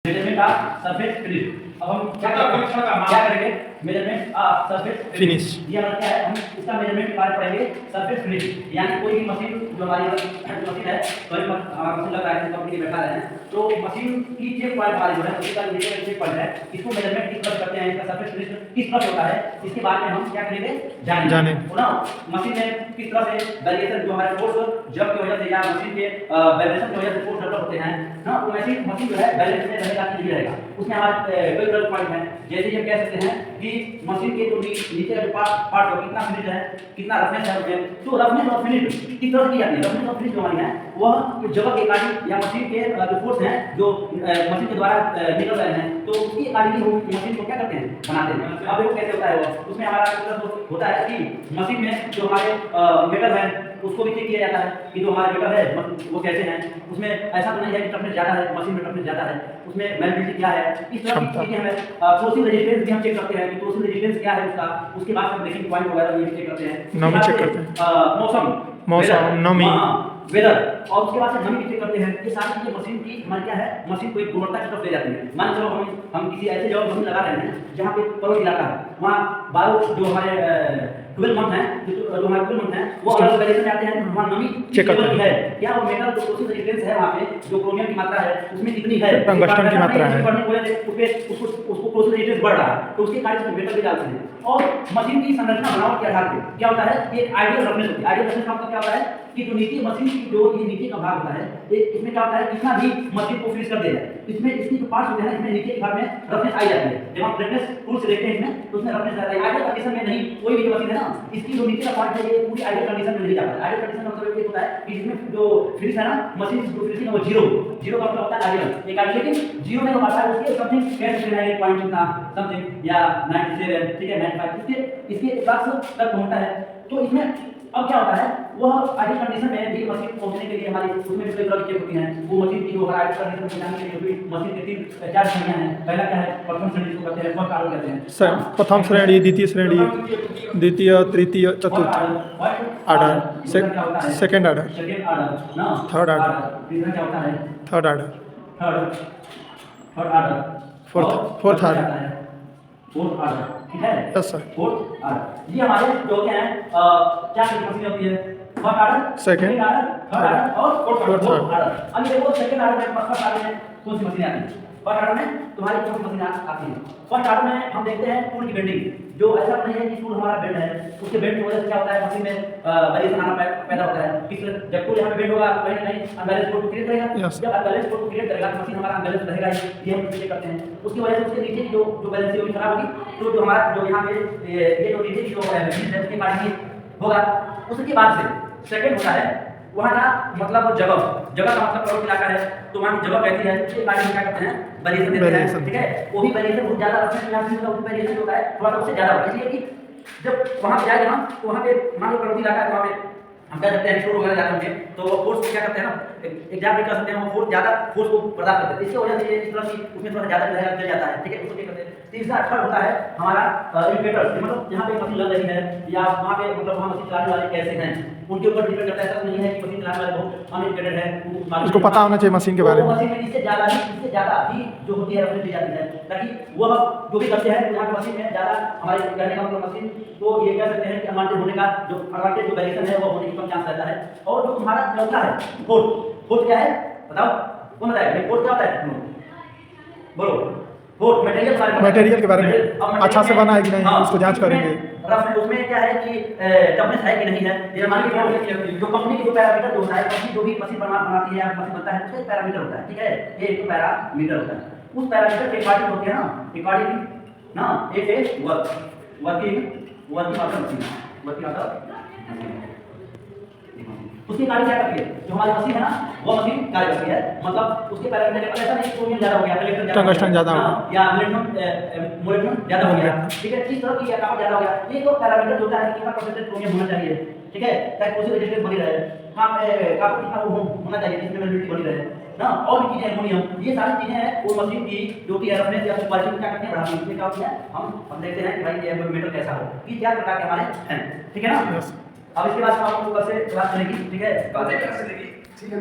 Measurement of surface finish. अब हम क्या करेंगे मेजरमेंट ऑफ सरफेस फिनिश। ये हमारा क्या है, हम इसका मेजरमेंट के बारे में पढ़ेंगे सरफेस फिनिश। यानी कोई भी मशीन जो हमारी मशीन है, कोई हमारा मशीन लगा है, कंपनी में बैठा है, तो मशीन की चेक पॉइंट हमारी जो है उसका नीचे चेक पॉइंट है, इसको मेजरमेंट किस तरह करते हैं, इसका सरफेस फिनिश किस तरह होता है, इसके बारे में हम क्या करेंगे जानेंगे। ना मशीन में किस तरह से वेरिएशन जो हमारे फोर्स जब की वजह से या मशीन के वाइब्रेशन की वजह से फोर्स डेवलप होते हैं ना, तो ऐसी मशीन जो है बैलेंस में रहेगा कि नहीं रहेगा, उसमें हमारे कई तरह के पॉइंट हैं। जैसे हम कह सकते हैं कि मशीन के जो नीचे का जो पार्ट हो कितना फिनिश है, कितना रफनेस है उसमें, तो रफनेस और फिनिश किस तरह की जाती है। रफनेस और फिनिश जो हमारी है वह जगह के अकॉर्डिंग या मशीन के जो फोर्स हैं जो मशीन के द्वारा निकल रहे हैं, तो उसकी अकॉर्डिंग हम मशीन को क्या करते हैं बनाते हैं। अब देखो कैसे होता है वो, उसमें हमारा होता है कि मशीन में जो हमारे मेटल है उसको भी चेक किया जाता है कि जो हमारे मेटल है वो कैसे हैं, उसमें ऐसा तो नहीं है कि टफनेस ज़्यादा है, मशीन में टफनेस ज़्यादा है, उसमें मैल्बिलिटी क्या है, इस तरह की चीज़ें हमें क्लोजिंग रेजिस्टेंस भी हम चेक करते हैं कि क्लोजिंग रेजिस्टेंस क्या है उसका, उसके बाद हम ब्रेकिंग पॉइंट वगैरह भी चेक करते हैं, नमी चेक करते हैं, मौसम नमी वेदर, और उसके बाद से नमी भी चेक करते हैं। ये सारी चीजें मशीन की हमारी क्या है, मशीन को एक गुणवत्ता की तरफ ले जाती है। मान चलो हम किसी ऐसे जगह मशीन लगा रहे हैं जहाँ पे पर्वत इलाका है, वहाँ 12 जो हमारे 12 मंथ हैं, जो हमारे 12 मंथ हैं वो अलग वेरिएशन में आते हैं, वहाँ नमी चेक करते है क्या, वो मेटल जो क्लोजिंग रेजिस्टेंस है वहाँ पे जो क्रोमियम की मात्रा है उसमें कितनी है, टंगस्टन की मात्रा है, उसको क्लोजिंग रेजिस्टेंस बढ़ रहा है, तो उसके कारण से मेटल भी डालते हैं। और मशीन की संरचना बनावट के आधार पे क्या होता है, एक आइडियल रफनेस होती है। आइडियल रफनेस का मतलब क्या होता है कि जो नीचे मशीन की जो ये नीचे का भाग होता है, इसमें क्या होता है कितना भी मशीन को फिनिश कर दिया जाए, इसमें इसकी जो पार्ट्स होते हैं इसमें नीचे के भाग में रफनेस आई जाती है। जब हम रफनेस टूल से देखते हैं इसमें तो उसमें रफनेस आता है। आइडियल कंडीशन में नहीं, कोई भी जो मशीन है ना, इसकी जो नीचे का पार्ट है ये पूरी आइडियल कंडीशन में नहीं जाता है। आइडियल कंडीशन का मतलब ये होता है कि इसमें जो फिनिश है ना, मशीन की जो फिनिशिंग है वो जीरो का मतलब होता है आइडियल। एक आइडियल लेकिन जीरो नहीं हो पाता है, उसके समथिंग कह सकते हैं 8 पॉइंट कितना समथिंग या 97, ठीक है 95, इसके एग्जैक्ट तक पहुंचता है। तो इसमें अब क्या होता है, वह आइडियल कंडीशन में भी मशीन पहुंचने के लिए हमारी उसमें भी कई तरह की चेक होती हैं। वो मशीन की जो आइडियल कंडीशन में जाने के लिए भी मशीन के 3-4 श्रेणियां हैं। पहला क्या है, प्रथम श्रेणी को कहते हैं, फर्स्ट ऑर्डर कहते हैं, प्रथम श्रेणी, द्वितीय श्रेणी, द्वितीय, तृतीय, चतुर्थ ऑर्डर, सेकंड ऑर्डर, ना थर्ड ऑर्डर, तीसरा क्या होता है, third order, third order, fourth order, fourth order, ठीक है। Yes sir. फोर्थ ऑर्डर ये हमारे जो क्या है क्या मशीन होती है, first order, second order, third order और फोर्थ ऑर्डर। ऑर्डर। अब देखो सेकंड ऑर्डर में, फर्स्ट ऑर्डर में कौन सी मशीन आती है, फर्स्ट ऑर्डर में तुम्हारी कौन सी मशीन आती है। फर्स्ट ऑर्डर में हम देखते हैं टूल की बेंडिंग, जो ऐसा नहीं है कि टूल हमारा बेंड है, उसके बेंड की वजह से क्या होता है मशीन में वेरिएशन आना पैदा होता है। किस जब टूल यहाँ पे बेंड होगा तो कहीं ना कहीं अनबैलेंस फोर्स क्रिएट करेगा, जब अनबैलेंस फोर्स क्रिएट करेगा तो मशीन हमारा अनबैलेंस रहेगा ही, ये हम चेक करते हैं। उसकी वजह से उसके नीचे की जो बैलेंस होगी खराब होगी, तो जो हमारा जो यहाँ पे ये जो नीचे की जो उसके कारण होगा। उसके बाद से सेकंड होता है वहाँ का मतलब जगह का मतलब पर्वत इलाका है तो वहाँ की जगह कैसी है, उसके बारे में क्या करते हैं वेरिएशन देते हैं, ठीक है। वो भी वेरिएशन बहुत ज़्यादा रफनेस यहाँ से उसका वेरिएशन होता है थोड़ा उससे ज़्यादा होता है, इसलिए कि जब वहाँ पे जाएगा ना तो वहाँ पे मान लो पर्वत इलाका है तो वहाँ पे हम क्या करते हैं स्टोर वगैरह जाते होंगे तो वो फोर्स क्या करते हैं ना, एग्जाम भी कर सकते हैं, वो फोर्स ज़्यादा फोर्स को बर्दाश्त करते हैं, इसकी वजह से इस तरह की उसमें थोड़ा ज़्यादा जल जाता है, ठीक है। उसको क्या करते हैं। तीसरा थर्ड होता है हमारा इंडिकेटर, मतलब जहाँ पे मशीन लग रही है या वहाँ पे मतलब वहाँ मशीन चलाने वाले कैसे हैं उनके ऊपर डिपेंड करता है। ऐसा नहीं है कि मशीन चलाने वाले बहुत अनएजुकेटेड है, उसको पता होना चाहिए मशीन के बारे में। मशीन में इससे ज़्यादा ही जो होती है रफनेस दी जाती है, ताकि वह जो भी करते हैं यहाँ पे मशीन में ज़्यादा हमारे कहने का मतलब मशीन को ये कह सकते हैं कि एडवांटेज होने का जो एडवांटेज जो वेरिएशन है वो होने की कम चांस रहता है। और जो तुम्हारा चौथा है फोर्थ क्या है बताओ, कौन बताएगा फोर्थ क्या होता है, बोलो। फोर्थ मटेरियल के बारे में अच्छा से बना है कि नहीं, इसको जांच करेंगे। उसमें क्या है कि टफनेस है कि नहीं है, ये मान लीजिए जो कंपनी की जो पैरामीटर जो होता है, कंपनी जो भी मशीन बनाती है या मशीन बनता है उसका एक पैरामीटर होता है, ठीक है। ये एक पैरामीटर होता है, उस पैरामीटर के अकॉर्डिंग होती है ना, अकॉर्डिंग ना एक वर्किंग ऑफ उसकी कार्य क्या करती है, जो हमारी मशीन है ना वो मशीन कार्य करती है, मतलब उसके पैरामीटर के ऐसा नहीं क्रोमियम ज्यादा हो गया, टंगस्टन ज्यादा हो गया या मोलिब्डेनम ज्यादा हो गया, ठीक है। इस तरह की या कॉपर ज्यादा हो गया, ये तो पैरामीटर होता है कि कितना परसेंटेज क्रोमियम होना चाहिए, ठीक है, ताकि उसी रेजिस्टेंस बनी रहे। हां कॉपर कितना होना चाहिए जिसमें वैल्यूटी बनी रहे ना, और भी चीजें एल्युमिनियम, ये सारी चीजें हैं वो मशीन की जो कि रफनेस या क्वालिटी क्या करते हैं बढ़ाती है। इसमें क्या होता है हम देखते हैं कि भाई ये मेटल कैसा हो, ये चार प्रकार के हमारे हैं, ठीक है ना। अब इसके बाद हम लोग कल से क्लास चलेगी, ठीक है, बातें चलेगी, ठीक है।